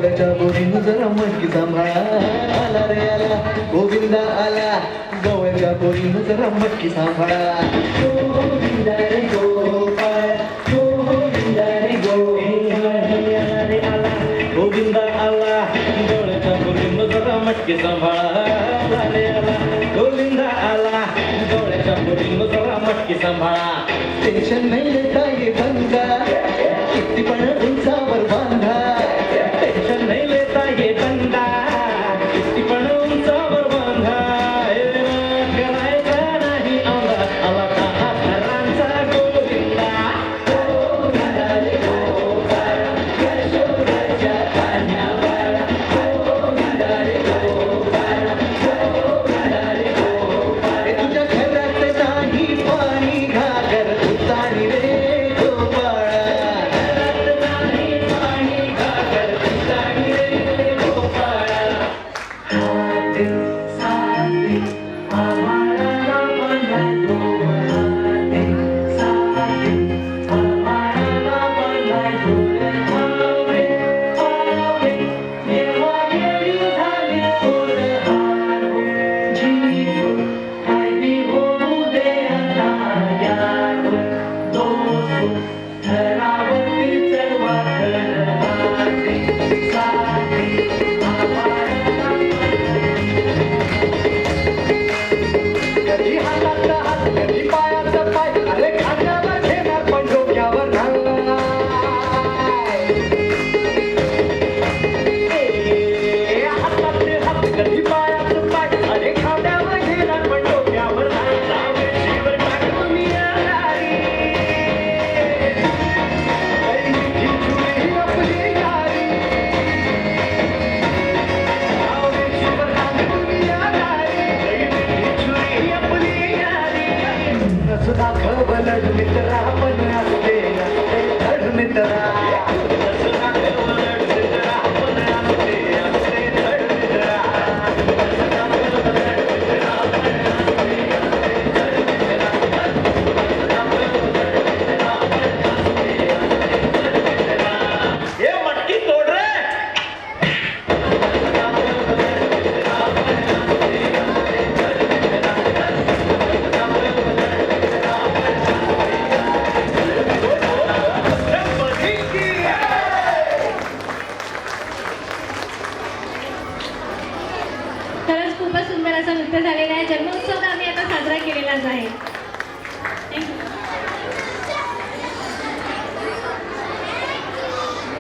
गवळ्याच्या बोरीनं जरा मटकी सांभाळा. आला रे आला गोविंदा आला, गवळ्याच्या बोरीनं जरा मटकी सांभाळा. गोविंदा रे गोपाळ, गोविंदा रे गोविंदा रे आला, गोविंदा आला, गवळ्याच्या बोरीनं जरा मटकी सांभाळा. आला रे आला गोविंदा आला, गवळ्याच्या बोरीनं जरा मटकी सांभाळा. टेन्शन नाही लेता ये बंदा, किती पण उंचावर बांधा. टेन्शन नाही लेता ये बंदा, किती पण उंचावर बांधा. करायचा नाही औंधा, आला का घरांचा गोविंदा. गोविंदा रे गोपाळ, यशोदाच्या पाण्यावर. गोविंदा रे गोपाळ, गोविंदा रे गोपाळ. तुझ्या घरात नाही पाणी घागर उतारी रे गोपाळा. घरात नाही पाणी घागर उतारी रे गोपाळा. हाते साथे आम्हाला बांधाय दोर, हाते साथे आम्हाला बांधाय दोर. पावे पावे येवा येळी झाले ओढ हारू. जीव काय बी होऊ दे आता यार. दोस्त ठरावती चढवा कर. हाते साथे आम्हाला कधी हातातला हात कधी पायाचा पाय. अरे खांद्यावर घेणार पण डोक्यावर नाही. हातातले हात कधी पायाचं पाय. अरे खांद्यावर घेणार पण डोक्यावर नाही. जावेशीवर टाकून मी आली. ही जुनी आपली यारी. जावेशीवर टाकून मी आली. ही जुनी आपली यारी. नस दाखव लढ मित्रा, पण असते असते धड मित्रा. नस दाखव लढ मित्रा, पण असते असते धड मित्रा. नस दाखव लढ मित्रा, पण असते असते धड मित्रा. नस दाखव लढ मित्रा, पण असते असते धड मित्रा. हे मटकी तोड रे. नस दाखव लढ मित्रा, पण असते असते धड मित्रा. नस दाखव लढ मित्रा, पण खरंच खूपच सुंदर असं नृत्य झालेलं आहे. जन्मोत्सव आम्ही आता साजरा केलेलाच आहे.